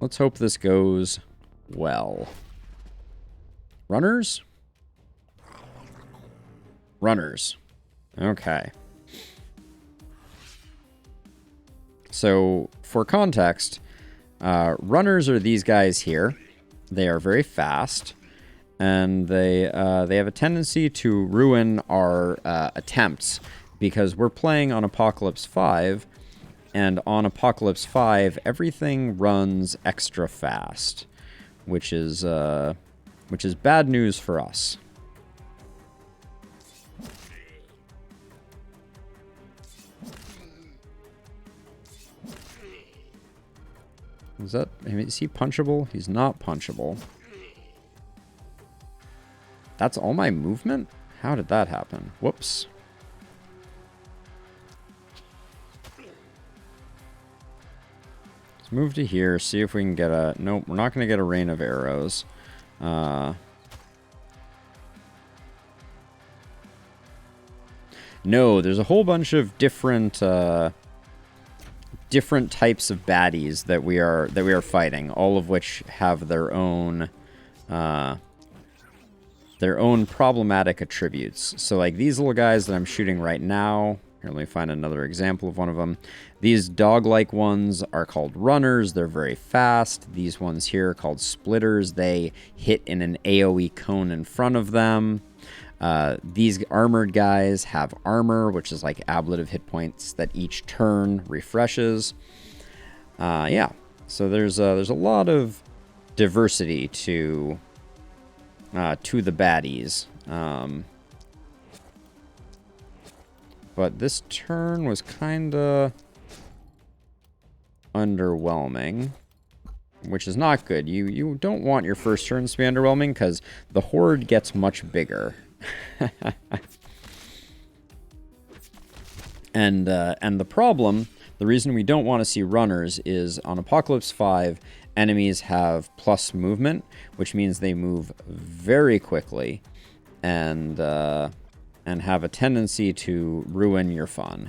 Let's hope this goes well. Runners? Runners. Okay. So, for context, runners are these guys here. They are very fast, and they have a tendency to ruin our attempts, because we're playing on Apocalypse 5, and on Apocalypse 5, everything runs extra fast, which is bad news for us. Is he punchable? He's not punchable. That's all my movement? How did that happen? Whoops. Let's move to here, see if we can get a... Nope, we're not going to get a rain of arrows. No, there's a whole bunch of different types of baddies that we are fighting, all of which have their own problematic attributes. So like these little guys that I'm shooting right now, here, let me find another example of one of them. These dog-like ones are called runners. They're very fast. These ones here are called splitters. They hit in an AoE cone in front of them. These armored guys have armor, which is like ablative hit points that each turn refreshes. Yeah, so there's a lot of diversity to the baddies. But this turn was kind of underwhelming, which is not good. You don't want your first turns to be underwhelming because the horde gets much bigger. And the problem, the reason we don't want to see runners is on Apocalypse 5, enemies have plus movement, which means they move very quickly and have a tendency to ruin your fun.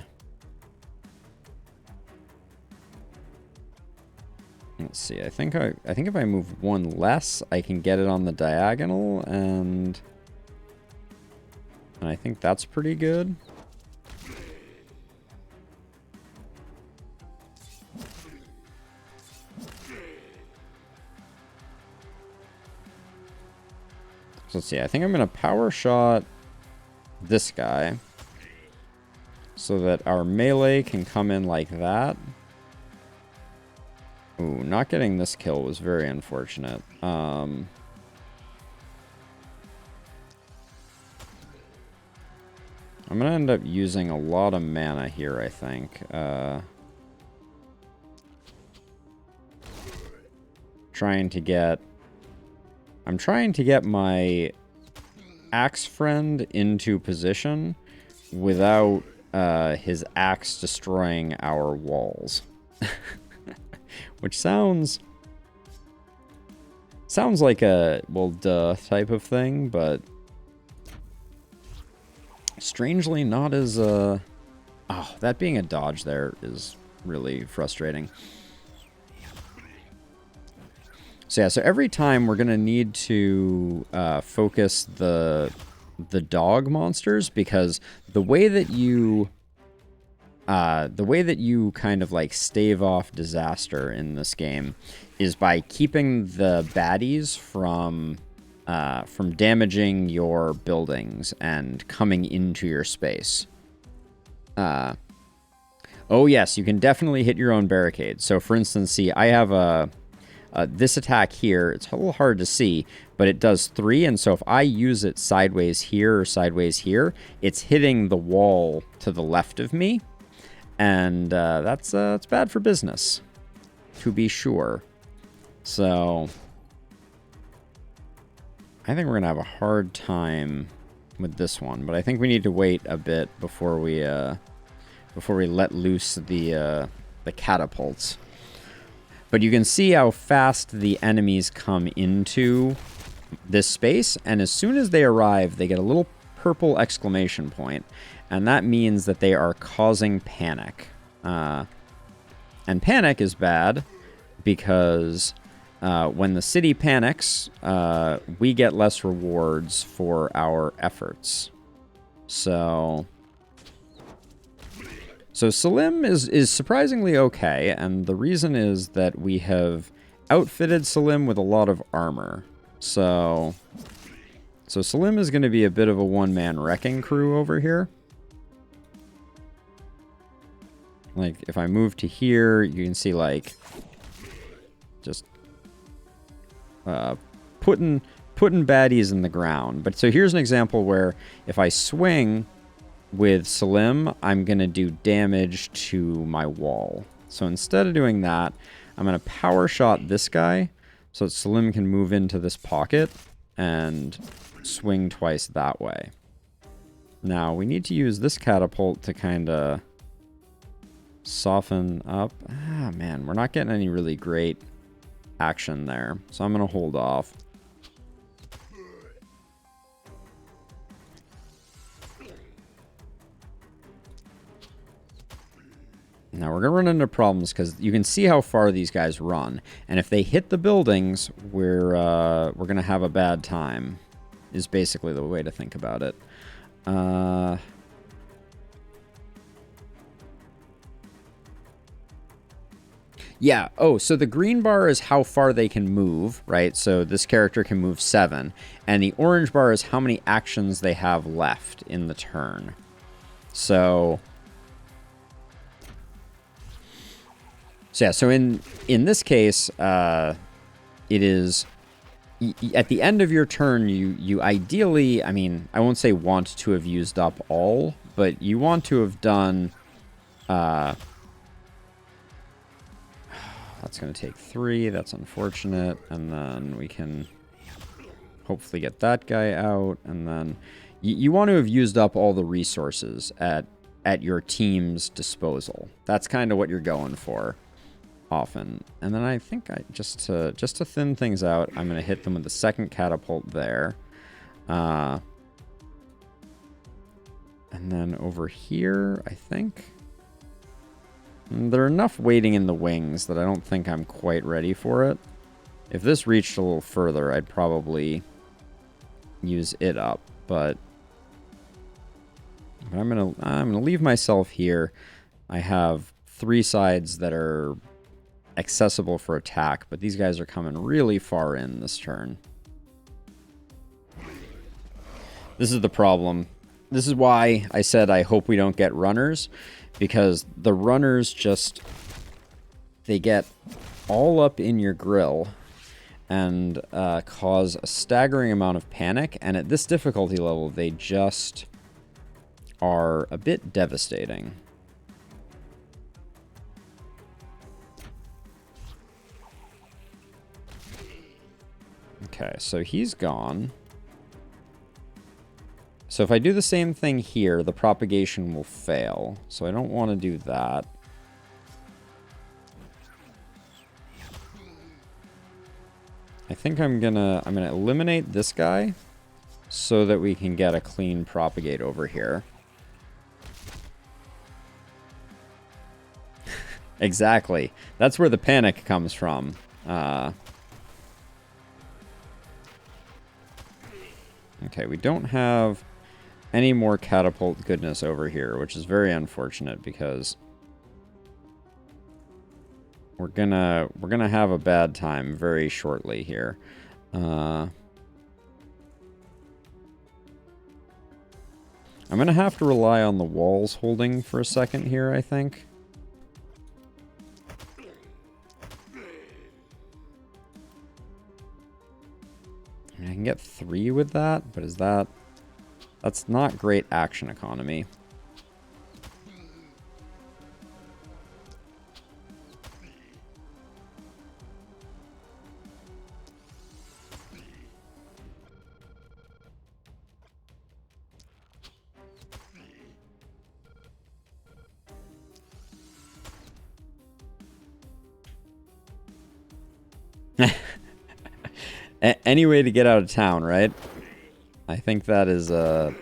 Let's see. I think if I move one less, I can get it on the diagonal, and I think that's pretty good. So let's see. I think I'm going to power shot this guy so that our melee can come in like that. Ooh, not getting this kill was very unfortunate. I'm going to end up using a lot of mana here, I think. I'm trying to get my axe friend into position without his axe destroying our walls. Which sounds like a, well, duh type of thing, but strangely not as oh, that being a dodge there is really frustrating. So yeah, so every time we're gonna need to focus the dog monsters, because the way that you kind of like stave off disaster in this game is by keeping the baddies from damaging your buildings and coming into your space. Oh yes, you can definitely hit your own barricades. So for instance, see, I have this attack here. It's a little hard to see, but it does 3, and so if I use it sideways here or sideways here, it's hitting the wall to the left of me, and that's bad for business, to be sure. So I think we're gonna have a hard time with this one, but I think we need to wait a bit before we let loose the catapults. But you can see how fast the enemies come into this space, and as soon as they arrive, they get a little purple exclamation point, and that means that they are causing panic. And panic is bad because when the city panics, we get less rewards for our efforts. So Salim is surprisingly okay, and the reason is that we have outfitted Salim with a lot of armor. So Salim is going to be a bit of a one-man wrecking crew over here. Like, if I move to here, you can see, like, just putting baddies in the ground. But so here's an example where if I swing with Salim, I'm going to do damage to my wall. So instead of doing that, I'm going to power shot this guy so that Salim can move into this pocket and swing twice that way. Now, we need to use this catapult to kind of soften up. Ah, man, we're not getting any really great action there, so I'm going to hold off. Now we're going to run into problems because you can see how far these guys run, and if they hit the buildings, we're going to have a bad time, is basically the way to think about it. Yeah, oh, so the green bar is how far they can move, right? So this character can move 7, and the orange bar is how many actions they have left in the turn. So yeah, so in this case, it is at the end of your turn, you ideally, I mean, I won't say want to have used up all, but you want to have done, that's going to take 3, that's unfortunate, and then we can hopefully get that guy out, and then you want to have used up all the resources at your team's disposal. That's kind of what you're going for often. And then I think just to thin things out, I'm going to hit them with the second catapult there. And then over here, I think there are enough waiting in the wings that I don't think I'm quite ready for it. If this reached a little further, I'd probably use it up, but I'm gonna leave myself here. I have 3 sides that are accessible for attack, but these guys are coming really far in this turn. This is the problem. This is why I said I hope we don't get runners, because the runners just, they get all up in your grill and cause a staggering amount of panic, and at this difficulty level they just are a bit devastating. Okay, so he's gone. So if I do the same thing here, the propagation will fail. So I don't want to do that. I think I'm gonna eliminate this guy so that we can get a clean propagate over here. Exactly. That's where the panic comes from. Okay, we don't have any more catapult goodness over here, which is very unfortunate because we're gonna have a bad time very shortly here. I'm gonna have to rely on the walls holding for a second here, I think. I can get 3 with that, but that's not great action economy. Any way to get out of town, right? I think that is that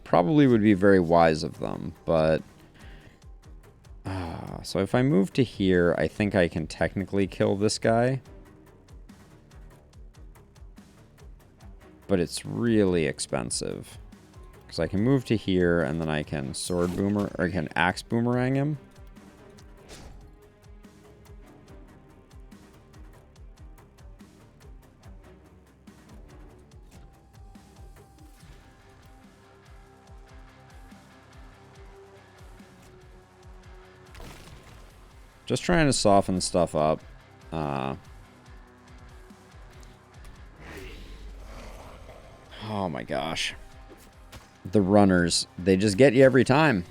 probably would be very wise of them, but so if I move to here, I think I can technically kill this guy. but it's really expensive. Because I can move to here, and then I can sword boomer, or I can axe boomerang him. Just trying to soften stuff up. Oh my gosh. The runners, they just get you every time.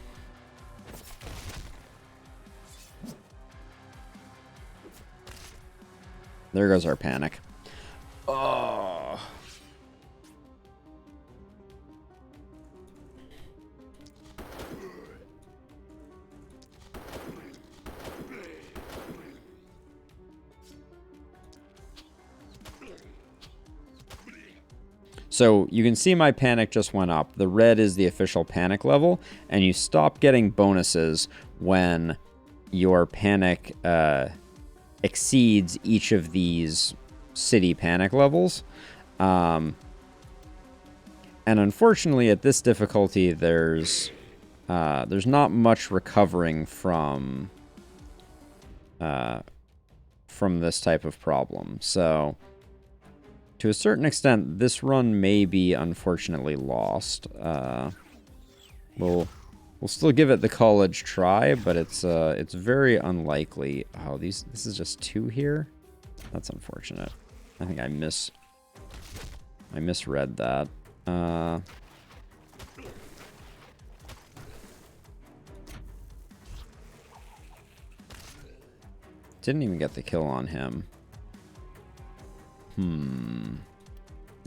There goes our panic. Oh. So you can see my panic just went up. The red is the official panic level, and you stop getting bonuses when your panic exceeds each of these city panic levels. And unfortunately, at this difficulty, there's not much recovering from this type of problem. So, to a certain extent, this run may be unfortunately lost. We'll still give it the college try, but it's very unlikely. Oh, this is just 2 here. That's unfortunate. I think I misread that. Didn't even get the kill on him.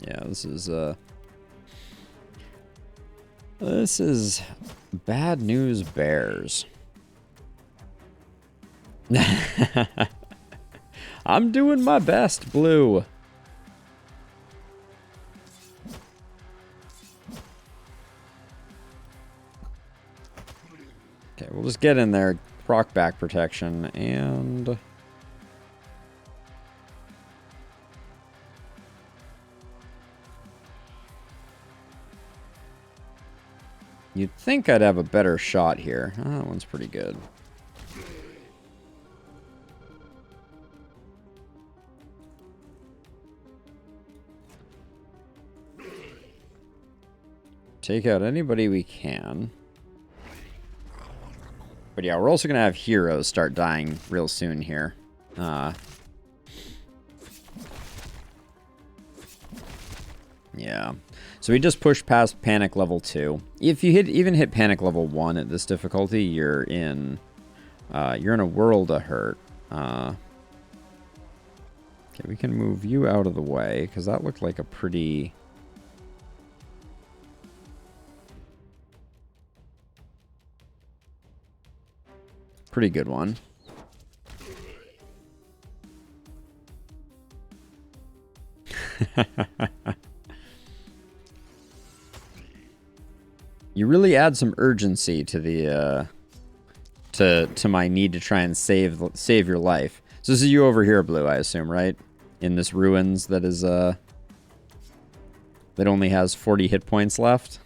Yeah, this is bad news bears. I'm doing my best, Blue. Okay, we'll just get in there, proc back protection, and you'd think I'd have a better shot here. Oh, that one's pretty good. Take out anybody we can. But yeah, we're also going to have heroes start dying real soon here. Yeah. So we just pushed past panic level 2. If you even hit panic level 1 at this difficulty, you're in a world of hurt. Okay, we can move you out of the way, because that looked like a pretty good one. You really add some urgency to the to my need to try and save your life. So this is you over here, Blue, I assume, right? In this ruins that is that only has 40 hit points left.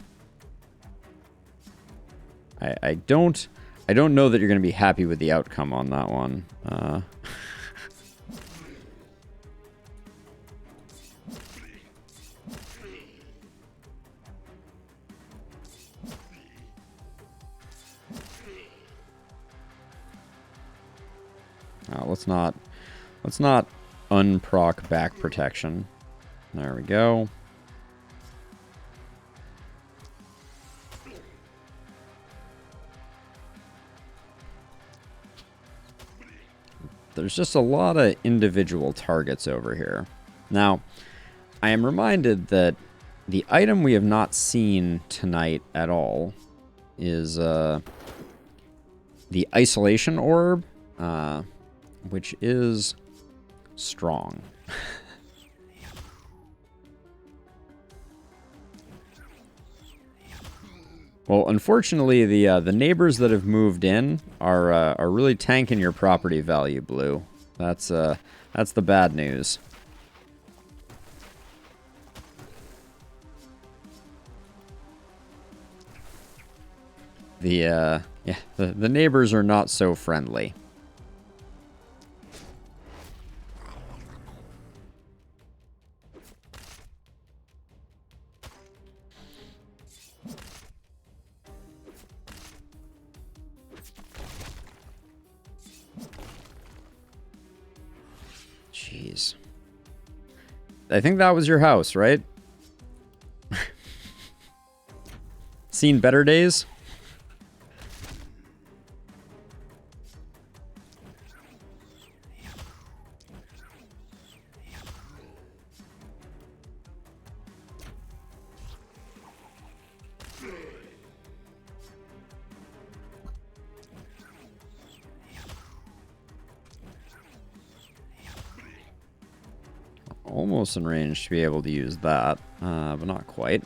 I don't know that you're going to be happy with the outcome on that one. Let's not unproc back protection. There we go. There's just a lot of individual targets over here. Now, I am reminded that the item we have not seen tonight at all is the isolation orb, which is strong. Well, unfortunately, the neighbors that have moved in are really tanking your property value, Blue. That's the bad news. The neighbors are not so friendly. Jeez. I think that was your house, right? Seen better days? Almost in range to be able to use that, but not quite.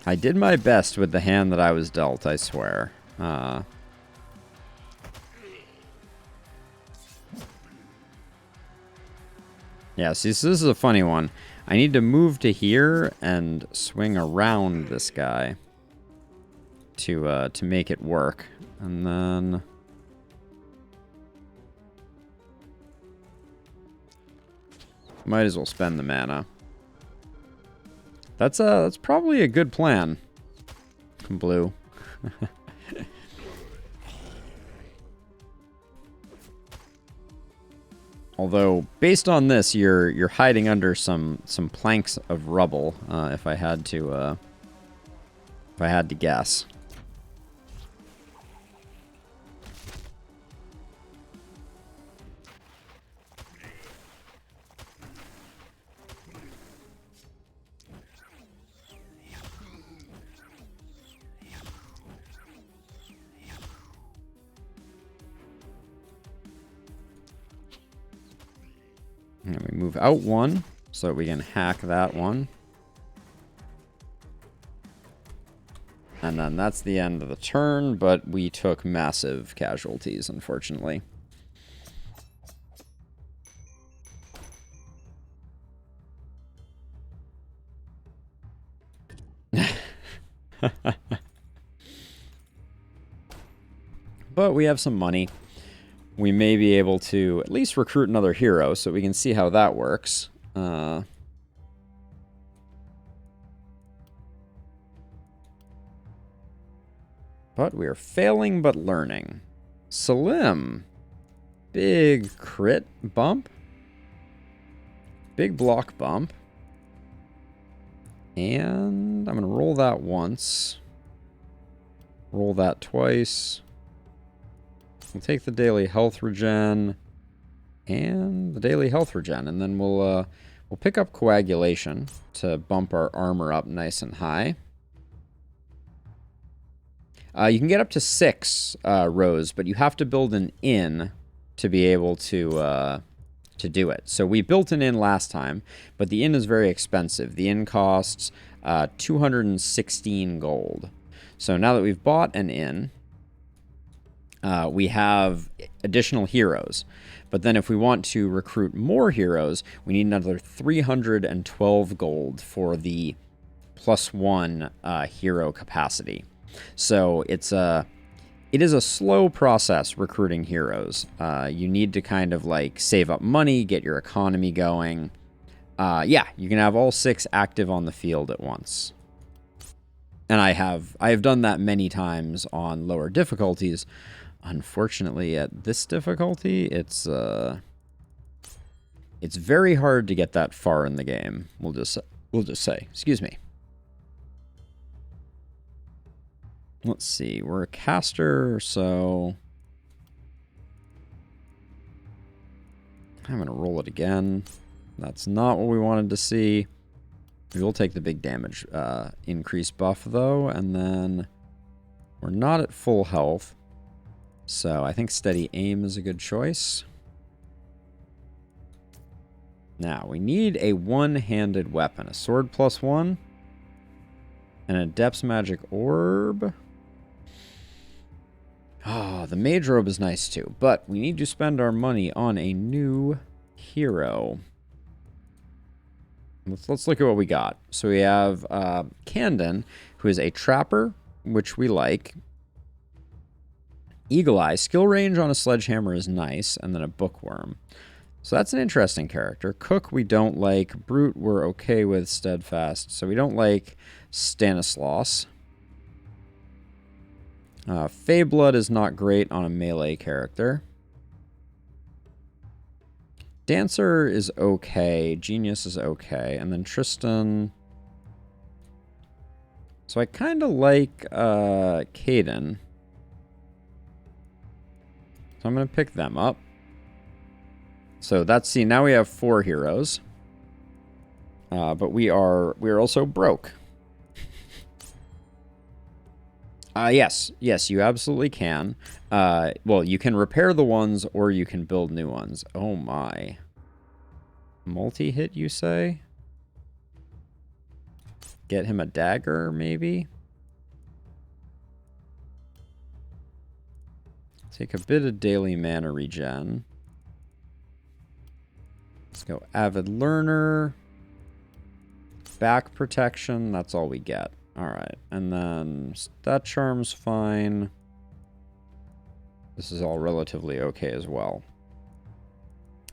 I did my best with the hand that I was dealt, I swear. Yeah, see, so this is a funny one. I need to move to here and swing around this guy to make it work. And then... might as well spend the mana. That's probably a good plan. Blue. Although, based on this, you're hiding under some planks of rubble. If I had to guess. And we move out one so that we can hack that one. And then that's the end of the turn, but we took massive casualties, unfortunately. But we have some money. We may be able to at least recruit another hero so we can see how that works. But we are failing but learning. Salim. Big crit bump. Big block bump. And I'm going to roll that once. Roll that twice. We'll take the daily health regen and the daily health regen, and then we'll pick up coagulation to bump our armor up nice and high. You can get up to 6 rows, but you have to build an inn to be able to do it. So we built an inn last time, but the inn is very expensive. The inn costs 216 gold. So now that we've bought an inn, we have additional heroes. But then if we want to recruit more heroes, we need another 312 gold for the +1 hero capacity. So it is a slow process recruiting heroes. You need to kind of like save up money, get your economy going. Yeah, you can have all 6 active on the field at once. And I have done that many times on lower difficulties. Unfortunately, at this difficulty, it's very hard to get that far in the game. We'll just say. Excuse me. Let's see. We're a caster, so I'm gonna roll it again. That's not what we wanted to see. We will take the big damage increase buff though, and then we're not at full health. So I think steady aim is a good choice. Now, we need a one-handed weapon. A sword +1. And a depths magic orb. Oh, the mage robe is nice too, but we need to spend our money on a new hero. Let's look at what we got. So we have Candon, who is a trapper, which we like. Eagle Eye, skill range on a sledgehammer is nice, and then a bookworm. So that's an interesting character. Cook we don't like. Brute we're okay with. Steadfast. So we don't like Stanislaus. Feyblood is not great on a melee character. Dancer is okay. Genius is okay. And then Tristan. So I kind of like Caden. So I'm going to pick them up. So that's, see, now we have 4 heroes. But we are also broke. Yes, you absolutely can. Well, you can repair the ones or you can build new ones. Oh my. Multi-hit, you say? Get him a dagger, maybe? Take a bit of daily mana regen. Let's go Avid Learner. Back protection, that's all we get. Alright, and then that charm's fine. This is all relatively okay as well.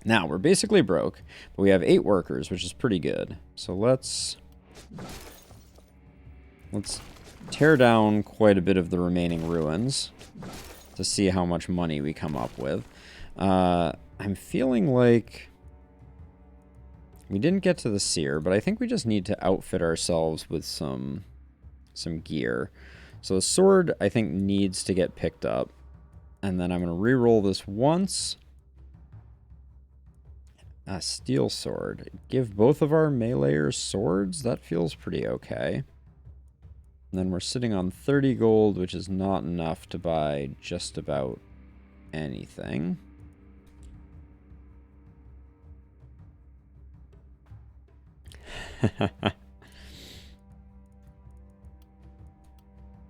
Now, we're basically broke, but we have 8 workers, which is pretty good. So let's tear down quite a bit of the remaining ruins to see how much money we come up with. I'm feeling like we didn't get to the seer, but I think we just need to outfit ourselves with some gear. So the sword, I think, needs to get picked up. And then I'm going to re-roll this once. A steel sword. Give both of our meleeers swords? That feels pretty okay. And then we're sitting on 30 gold, which is not enough to buy just about anything.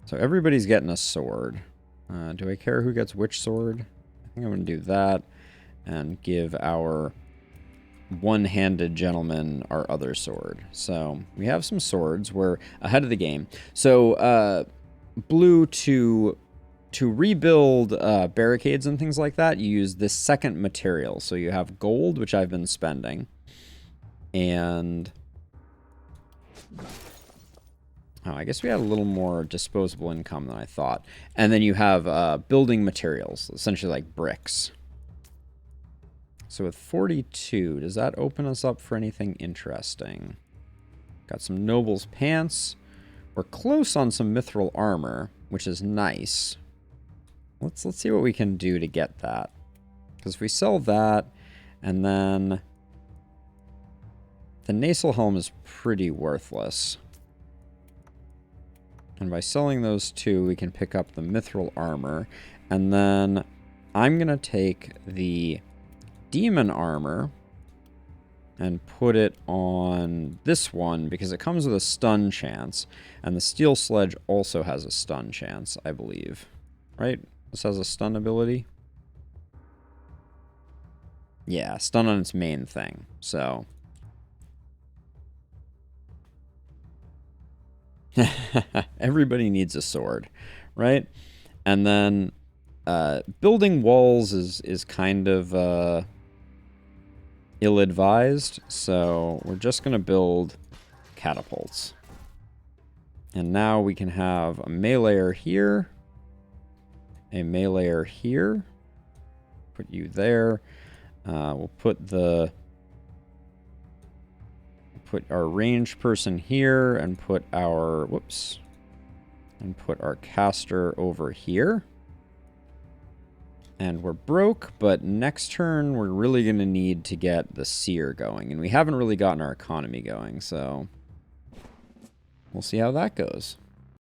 So everybody's getting a sword. Do I care who gets which sword? I think I'm going to do that and give our one-handed gentleman our other sword. So we have some swords. We're ahead of the game. So blue, to rebuild barricades and things like that, you use this second material. So you have gold, which I've been spending, and oh, I guess we had a little more disposable income than I thought. And then you have building materials, essentially like bricks. So with 42, does that open us up for anything interesting? Got some Noble's Pants. We're close on some Mithril Armor, which is nice. Let's see what we can do to get that. Because if we sell that, and then the Nasal Helm is pretty worthless. And by selling those 2, we can pick up the Mithril Armor. And then I'm going to take the Demon Armor and put it on this one because it comes with a stun chance. And the Steel Sledge also has a stun chance, I believe. Right? This has a stun ability. Yeah, stun on its main thing. So everybody needs a sword, right? And then building walls is kind of ill-advised, so we're just going to build catapults. And now we can have a meleeer here, a meleeer here, put you there. We'll put our ranged person here and put our, and put our caster over here. And we're broke, but next turn we're really going to need to get the seer going. And we haven't really gotten our economy going, so we'll see how that goes.